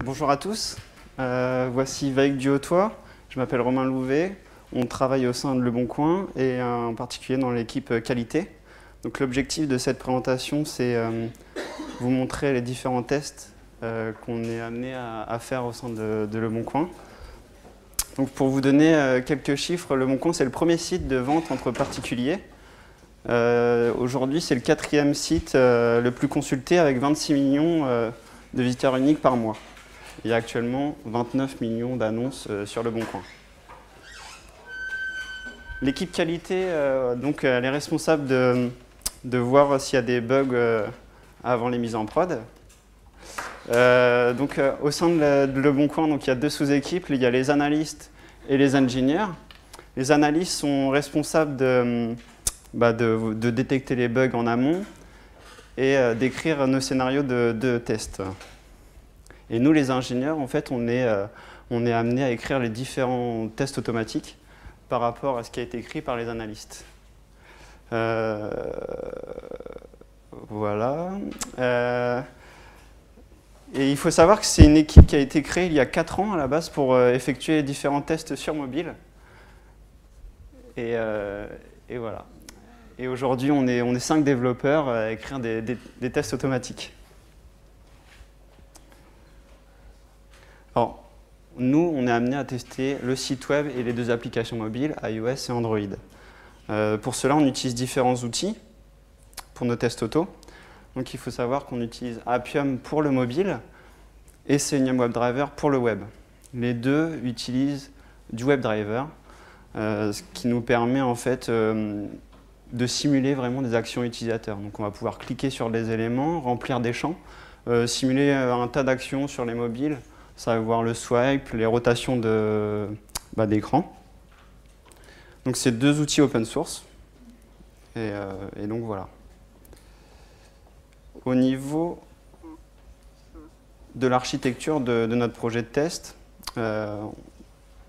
Bonjour à tous, voici Vaïk du Haut-Toit, je m'appelle Romain Louvet, on travaille au sein de Le Bon Coin et en particulier dans l'équipe qualité. Donc l'objectif de cette présentation c'est vous montrer les différents tests qu'on est amené à faire au sein de Le Bon Coin. Donc pour vous donner quelques chiffres, Le Bon Coin c'est le premier site de vente entre particuliers. Aujourd'hui c'est le 4e site le plus consulté avec 26 millions de visiteurs uniques par mois. Il y a actuellement 29 millions d'annonces sur Le Bon Coin. L'équipe qualité, donc, elle est responsable de voir s'il y a des bugs avant les mises en prod. Au sein de Le Bon Coin, donc, il y a deux sous-équipes, il y a les analystes et les ingénieurs. Les analystes sont responsables de détecter les bugs en amont et d'écrire nos scénarios de test. Et nous, les ingénieurs, en fait, on est amenés à écrire les différents tests automatiques par rapport à ce qui a été écrit par les analystes. Voilà. Et il faut savoir que c'est une équipe qui a été créée il y a 4 ans à la base pour effectuer les différents tests sur mobile. Et voilà. Et aujourd'hui, on est 5 développeurs à écrire des tests automatiques. Alors, nous, on est amené à tester le site web et les deux applications mobiles, iOS et Android. Pour cela, on utilise différents outils pour nos tests auto. Donc, il faut savoir qu'on utilise Appium pour le mobile et Selenium WebDriver pour le web. Les deux utilisent du WebDriver, ce qui nous permet en fait de simuler vraiment des actions utilisateurs. Donc, on va pouvoir cliquer sur des éléments, remplir des champs, simuler un tas d'actions sur les mobiles. Ça va voir le swipe, les rotations d'écran. Donc c'est deux outils open source. Et donc voilà. Au niveau de l'architecture de notre projet de test,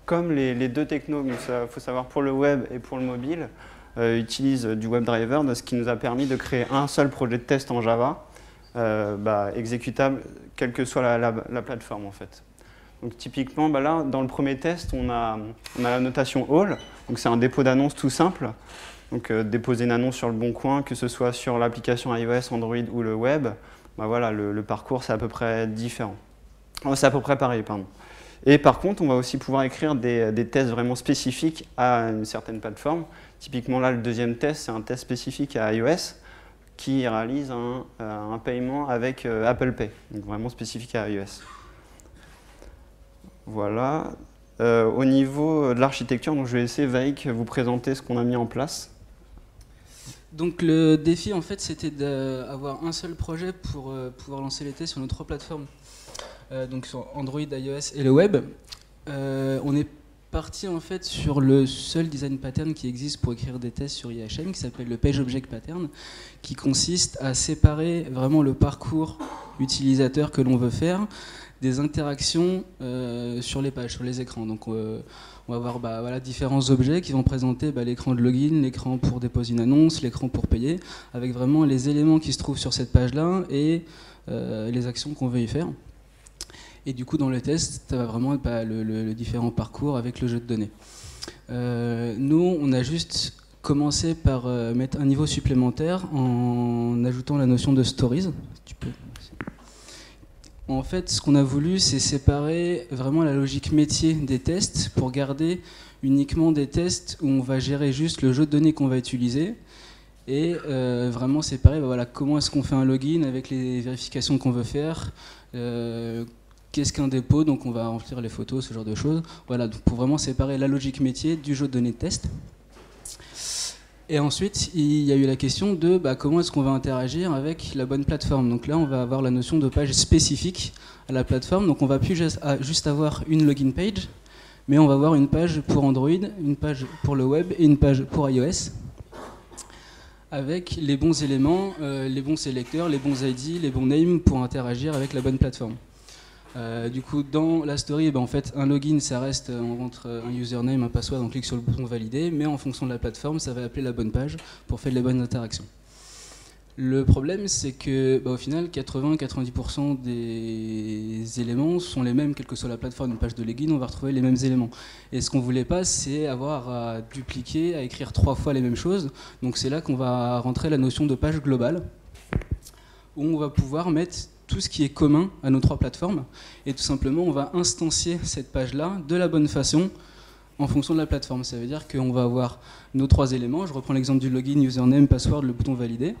comme les deux technos, il faut savoir pour le web et pour le mobile, utilisent du WebDriver, ce qui nous a permis de créer un seul projet de test en Java, exécutable quelle que soit la plateforme en fait. Donc typiquement, là, dans le premier test, on a la notation all, donc c'est un dépôt d'annonce tout simple. Donc déposer une annonce sur Le Bon Coin, que ce soit sur l'application iOS, Android ou le web, voilà, le parcours c'est à peu près différent. C'est à peu près pareil, pardon. Et par contre, on va aussi pouvoir écrire des tests vraiment spécifiques à une certaine plateforme. Typiquement là, le deuxième test, c'est un test spécifique à iOS, qui réalise un paiement avec Apple Pay, donc vraiment spécifique à iOS. Voilà. Au niveau de l'architecture, je vais laisser Vaïk vous présenter ce qu'on a mis en place. Donc le défi, en fait, c'était d'avoir un seul projet pour pouvoir lancer les tests sur nos 3 plateformes, donc sur Android, iOS et le web. On est parti en fait sur le seul design pattern qui existe pour écrire des tests sur IHM, qui s'appelle le Page Object Pattern, qui consiste à séparer vraiment le parcours utilisateur que l'on veut faire des interactions sur les pages, sur les écrans. Donc on va avoir voilà, différents objets qui vont présenter l'écran de login, l'écran pour déposer une annonce, l'écran pour payer, avec vraiment les éléments qui se trouvent sur cette page-là et les actions qu'on veut y faire. Et du coup, dans le test, ça va vraiment être le différent parcours avec le jeu de données. Nous, on a juste commencé par mettre un niveau supplémentaire en ajoutant la notion de stories. Tu peux. En fait, ce qu'on a voulu, c'est séparer vraiment la logique métier des tests pour garder uniquement des tests où on va gérer juste le jeu de données qu'on va utiliser et vraiment séparer voilà, comment est-ce qu'on fait un login avec les vérifications qu'on veut faire, qu'est-ce qu'un dépôt, donc on va remplir les photos, ce genre de choses. Voilà, donc pour vraiment séparer la logique métier du jeu de données de test. Et ensuite, il y a eu la question de comment est-ce qu'on va interagir avec la bonne plateforme. Donc là, on va avoir la notion de page spécifique à la plateforme. Donc on va plus juste avoir une login page, mais on va avoir une page pour Android, une page pour le web et une page pour iOS, avec les bons éléments, les bons sélecteurs, les bons ID, les bons names pour interagir avec la bonne plateforme. Du coup, dans la story, en fait, un login, ça reste, on rentre un username, un password, on clique sur le bouton valider, mais en fonction de la plateforme, ça va appeler la bonne page pour faire les bonnes interactions. Le problème, c'est que au final, 80-90% des éléments sont les mêmes, quelle que soit la plateforme, une page de login, on va retrouver les mêmes éléments. Et ce qu'on ne voulait pas, c'est avoir à dupliquer, à écrire 3 fois les mêmes choses. Donc c'est là qu'on va rentrer la notion de page globale, où on va pouvoir mettre tout ce qui est commun à nos 3 plateformes. Et tout simplement, on va instancier cette page-là de la bonne façon, en fonction de la plateforme. Ça veut dire qu'on va avoir nos 3 éléments. Je reprends l'exemple du login, username, password, le bouton valider.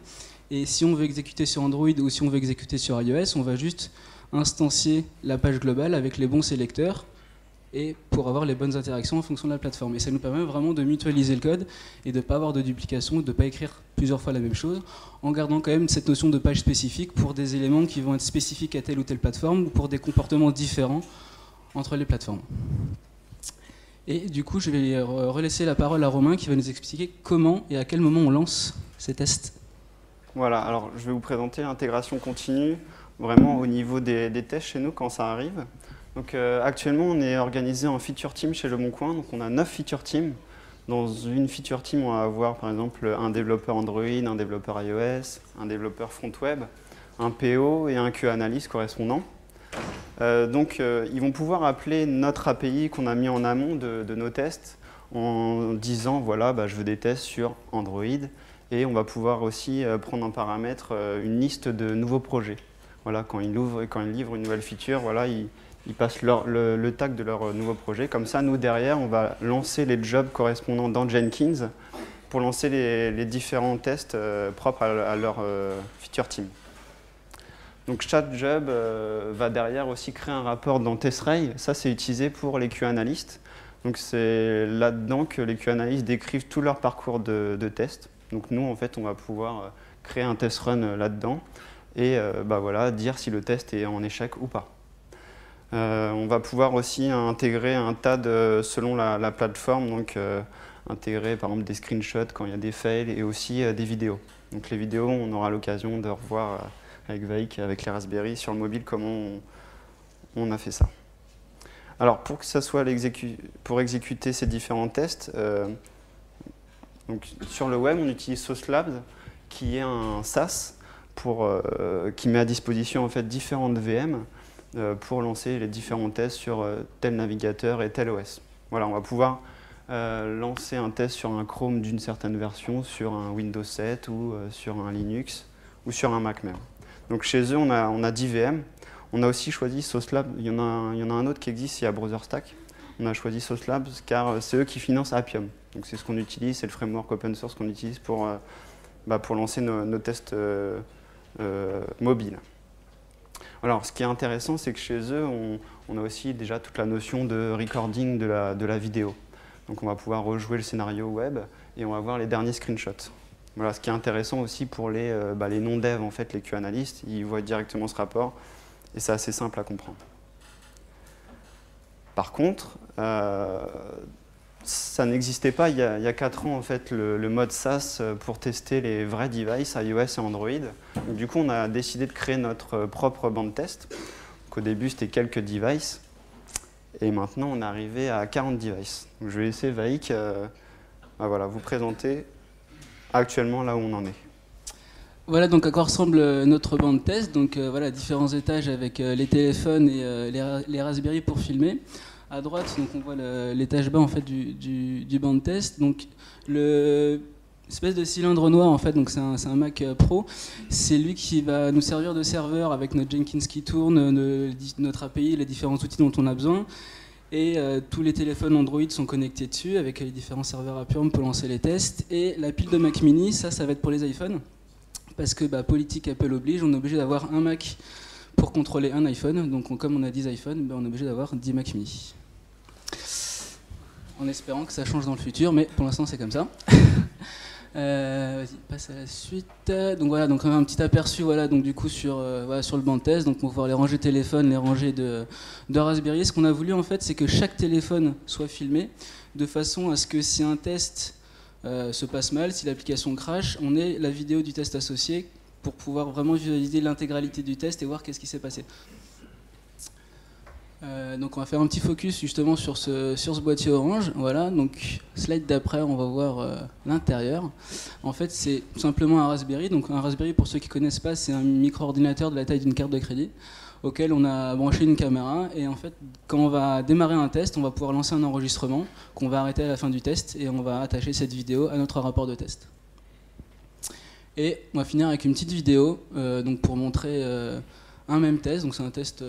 Et si on veut exécuter sur Android ou si on veut exécuter sur iOS, on va juste instancier la page globale avec les bons sélecteurs et pour avoir les bonnes interactions en fonction de la plateforme. Et ça nous permet vraiment de mutualiser le code et de ne pas avoir de duplication, de ne pas écrire plusieurs fois la même chose, en gardant quand même cette notion de page spécifique pour des éléments qui vont être spécifiques à telle ou telle plateforme ou pour des comportements différents entre les plateformes. Et du coup, je vais relaisser la parole à Romain qui va nous expliquer comment et à quel moment on lance ces tests. Voilà, alors je vais vous présenter l'intégration continue, vraiment au niveau des tests chez nous quand ça arrive. Donc actuellement, on est organisé en feature team chez Le Bon Coin, donc on a 9 feature teams. Dans une feature team, on va avoir par exemple un développeur Android, un développeur iOS, un développeur front web, un PO et un QA analyst correspondant. Donc ils vont pouvoir appeler notre API qu'on a mis en amont de nos tests en disant voilà, je veux des tests sur Android. Et on va pouvoir aussi prendre en paramètre une liste de nouveaux projets. Voilà, quand ils livrent une nouvelle feature, voilà, ils passent le tag de leur nouveau projet. Comme ça, nous, derrière, on va lancer les jobs correspondants dans Jenkins pour lancer les différents tests propres à leur feature team. Donc chaque job va derrière aussi créer un rapport dans TestRay. Ça, c'est utilisé pour les QA analystes. Donc c'est là-dedans que les QA analystes décrivent tout leur parcours de test. Donc nous, en fait, on va pouvoir créer un test run là-dedans et voilà, dire si le test est en échec ou pas. On va pouvoir aussi intégrer un TAD selon la plateforme, donc intégrer par exemple des screenshots quand il y a des fails et aussi des vidéos. Donc les vidéos, on aura l'occasion de revoir avec Vaik, avec les Raspberry sur le mobile, comment on a fait ça. Alors pour que ça soit pour exécuter ces différents tests, donc, sur le web, on utilise Sauce Labs, qui est un SaaS qui met à disposition en fait, différentes VM pour lancer les différents tests sur tel navigateur et tel OS. Voilà, on va pouvoir lancer un test sur un Chrome d'une certaine version, sur un Windows 7 ou sur un Linux ou sur un Mac même. Donc chez eux, on a 10 VM. On a aussi choisi Sauce Labs. Il y en a un autre qui existe, il y a BrowserStack. On a choisi Sauce Labs car c'est eux qui financent Appium. Donc c'est ce qu'on utilise, c'est le framework open source qu'on utilise pour lancer nos tests mobiles. Alors ce qui est intéressant, c'est que chez eux, on a aussi déjà toute la notion de recording de la vidéo. Donc on va pouvoir rejouer le scénario web et on va voir les derniers screenshots. Voilà, ce qui est intéressant aussi pour les non-devs, en fait, les QA-analystes, ils voient directement ce rapport et c'est assez simple à comprendre. Par contre, ça n'existait pas il y a 4 ans en fait, le mode SaaS pour tester les vrais devices iOS et Android. Donc, du coup, on a décidé de créer notre propre banc de test. Donc, au début, c'était quelques devices. Et maintenant, on est arrivé à 40 devices. Donc, je vais laisser Vaik vous présenter actuellement là où on en est. Voilà donc à quoi ressemble notre banc de test. Donc voilà, différents étages avec les téléphones et les Raspberry pour filmer. À droite, donc on voit l'étage bas en fait du banc de test. Donc l'espèce de cylindre noir en fait, donc c'est un Mac Pro. C'est lui qui va nous servir de serveur avec notre Jenkins qui tourne, notre API, les différents outils dont on a besoin. Et tous les téléphones Android sont connectés dessus avec les différents serveurs Appium pour lancer les tests. Et la pile de Mac Mini, ça va être pour les iPhones. Parce que politique Apple oblige, on est obligé d'avoir un Mac pour contrôler un iPhone. Donc comme on a 10 iPhones, on est obligé d'avoir 10 Mac Mini. En espérant que ça change dans le futur, mais pour l'instant c'est comme ça. Vas-y, passe à la suite. Donc voilà, donc un petit aperçu donc du coup sur le banc de test. Donc on va pouvoir les ranger téléphone, les ranger de Raspberry. Ce qu'on a voulu en fait, c'est que chaque téléphone soit filmé de façon à ce que si un test se passe mal, si l'application crash, on ait la vidéo du test associée pour pouvoir vraiment visualiser l'intégralité du test et voir qu'est-ce qui s'est passé. Donc on va faire un petit focus justement sur ce boîtier orange. Voilà, donc slide d'après, on va voir l'intérieur. En fait, c'est tout simplement un Raspberry. Donc un Raspberry, pour ceux qui ne connaissent pas, c'est un micro-ordinateur de la taille d'une carte de crédit auquel on a branché une caméra. Et en fait, quand on va démarrer un test, on va pouvoir lancer un enregistrement qu'on va arrêter à la fin du test et on va attacher cette vidéo à notre rapport de test. Et on va finir avec une petite vidéo donc pour montrer un même test. Donc c'est un test...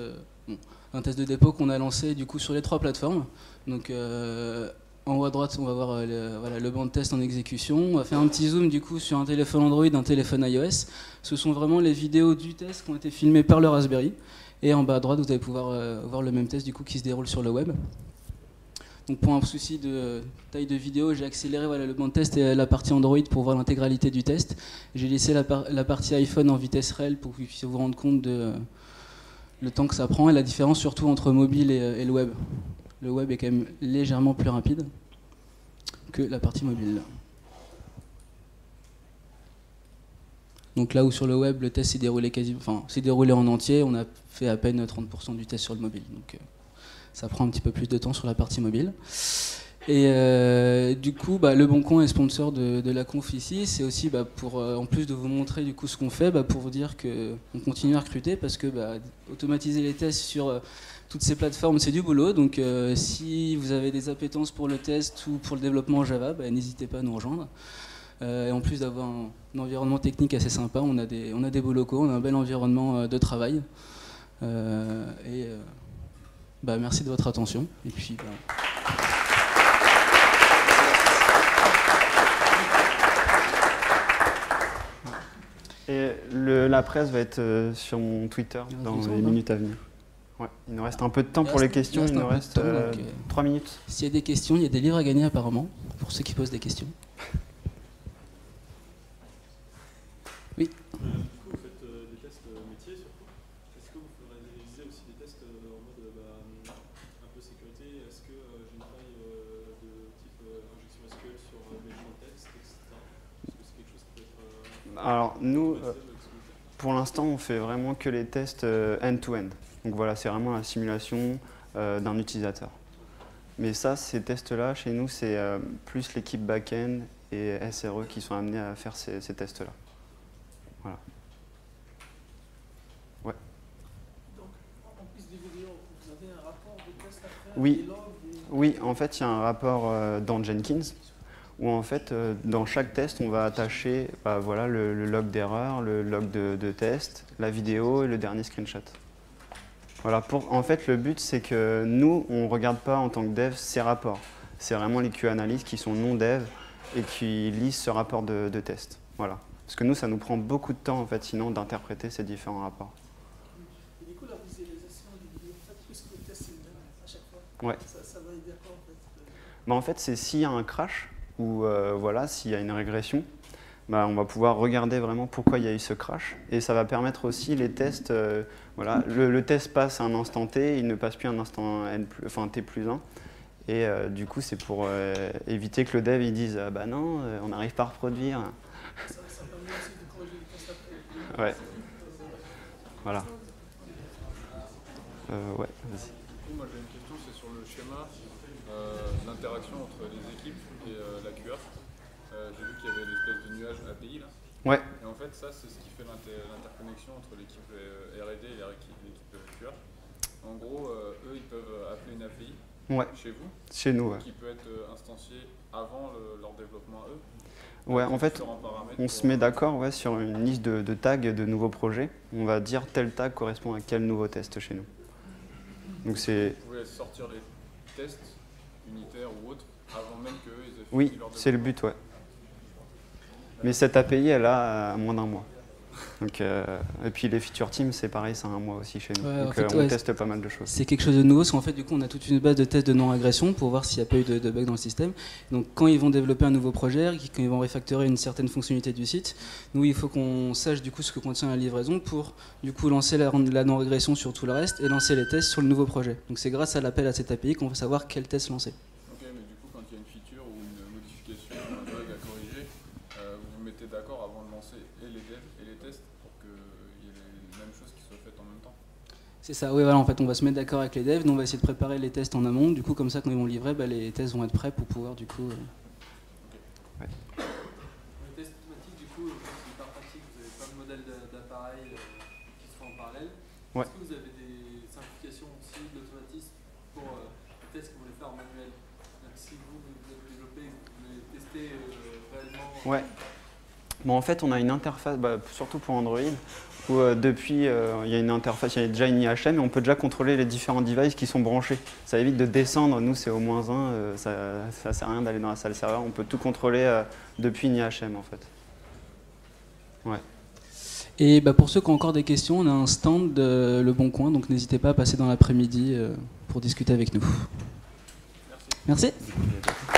un test de dépôt qu'on a lancé du coup sur les 3 plateformes. Donc en haut à droite, on va voir le banc de test en exécution. On va faire un petit zoom du coup sur un téléphone Android, un téléphone iOS. Ce sont vraiment les vidéos du test qui ont été filmées par le Raspberry. Et en bas à droite, vous allez pouvoir voir le même test du coup qui se déroule sur le web. Donc pour un souci de taille de vidéo, j'ai accéléré le banc de test et la partie Android pour voir l'intégralité du test. J'ai laissé la partie iPhone en vitesse réelle pour que vous puissiez vous rendre compte de le temps que ça prend et la différence surtout entre mobile et le web. Le web est quand même légèrement plus rapide que la partie mobile. Donc là où sur le web le test s'est déroulé en entier, on a fait à peine 30% du test sur le mobile. Donc ça prend un petit peu plus de temps sur la partie mobile. Et du coup, Le Bon Coin est sponsor de la conf ici. C'est aussi pour, en plus de vous montrer du coup ce qu'on fait, pour vous dire qu'on continue à recruter parce que automatiser les tests sur toutes ces plateformes, c'est du boulot. Donc si vous avez des appétences pour le test ou pour le développement Java, n'hésitez pas à nous rejoindre. Et en plus d'avoir un environnement technique assez sympa, on a des beaux locaux, on a un bel environnement de travail. Merci de votre attention. Et puis, Et la presse va être sur mon Twitter dans les minutes à venir. Ouais, il nous reste un peu de temps pour les questions, il nous reste 3 minutes. S'il y a des questions, il y a des livres à gagner apparemment, pour ceux qui posent des questions. Oui. Du coup, vous faites des tests métiers surtout. Est-ce que vous pouvez réaliser aussi des tests en mode un peu sécurité? Est-ce que j'ai une faille de type injection SQL sur mes champs de texte, etc. Est-ce que c'est quelque chose qui peut être... Alors nous, pour l'instant, on fait vraiment que les tests end-to-end. Donc voilà, c'est vraiment la simulation d'un utilisateur. Mais ça, ces tests-là, chez nous, c'est plus l'équipe back-end et SRE qui sont amenés à faire ces tests-là. Voilà. Ouais. Donc, en plus des vidéos, vous avez un rapport de test à faire? Oui. Oui, en fait, il y a un rapport dans Jenkins où en fait, dans chaque test, on va attacher le log d'erreur, le log de test, la vidéo et le dernier screenshot. Voilà, en fait, le but, c'est que nous, on ne regarde pas en tant que dev ces rapports. C'est vraiment les QA-analystes qui sont non-dev et qui lisent ce rapport de test. Voilà. Parce que nous, ça nous prend beaucoup de temps, en fait, sinon, d'interpréter ces différents rapports. Et du coup, la visualisation des vidéos, puisque le test est le même à chaque fois, ouais. ça va aider à quoi, en fait? En fait, c'est s'il y a un crash ou s'il y a une régression, on va pouvoir regarder vraiment pourquoi il y a eu ce crash. Et ça va permettre aussi les tests, le test passe à un instant T, il ne passe plus à un instant T plus 1. Et du coup, c'est pour éviter que le dev il dise non, on n'arrive pas à reproduire. Ça permet aussi de corriger les tests après. Ouais. Voilà. Ouais, vas-y. Moi j'ai une question, c'est sur le schéma, l'interaction entre les équipes et la QA. J'ai vu qu'il y avait l'espèce de nuage API là. Ouais. Et en fait ça c'est ce qui fait l'interconnexion entre l'équipe R&D et l'équipe QA. En gros, eux ils peuvent appeler une API chez vous. Chez nous, ouais. Qui peut être instanciée avant leur développement à eux. Ouais, en fait, on se met d'accord sur une liste de tags de nouveaux projets. On va dire tel tag correspond à quel nouveau test chez nous. Donc c'est. Vous pouvez sortir les tests unitaires ou autres avant même qu'eux ils aient fini Oui, leur développement. c'est le but, ouais. Mais cette API, elle a moins d'un mois. Donc, et puis les feature teams, c'est pareil, c'est un mois aussi chez nous. Ouais, donc on teste pas mal de choses. C'est quelque chose de nouveau, parce qu'en fait, du coup, on a toute une base de tests de non-agression pour voir s'il n'y a pas eu de bugs dans le système. Donc, quand ils vont développer un nouveau projet, quand ils vont refactorer une certaine fonctionnalité du site, nous, il faut qu'on sache du coup ce que contient la livraison pour du coup lancer la non-régression sur tout le reste et lancer les tests sur le nouveau projet. Donc, c'est grâce à l'appel à cette API qu'on va savoir quel test lancer. Ok, mais du coup, quand il y a une feature ou une modification, un bug à corriger, vous vous mettez d'accord avant de lancer et les devs et les tests pour qu'il y ait les mêmes choses qui soient faites en même temps. C'est ça, oui, voilà, en fait, on va se mettre d'accord avec les devs, nous on va essayer de préparer les tests en amont, du coup, comme ça, quand ils vont livrer, bah, les tests vont être prêts pour pouvoir, du coup... Le test automatique, du coup, c'est hyper pratique, vous avez plein de modèles d'appareils qui se font en parallèle. Ouais. Est-ce que vous avez des simplifications aussi de l'automatisme pour les tests que vous voulez faire en manuel? Même si vous avez développé, vous voulez tester réellement. Ouais. Bon, en fait, on a une interface, surtout pour Android, où depuis, il y a une interface, il y a déjà une IHM et on peut déjà contrôler les différents devices qui sont branchés. Ça évite de descendre, nous c'est au -1, ça ne sert à rien d'aller dans la salle serveur, on peut tout contrôler depuis une IHM en fait. Ouais. Et bah, pour ceux qui ont encore des questions, on a un stand de Le Bon Coin, donc n'hésitez pas à passer dans l'après-midi pour discuter avec nous. Merci. Merci.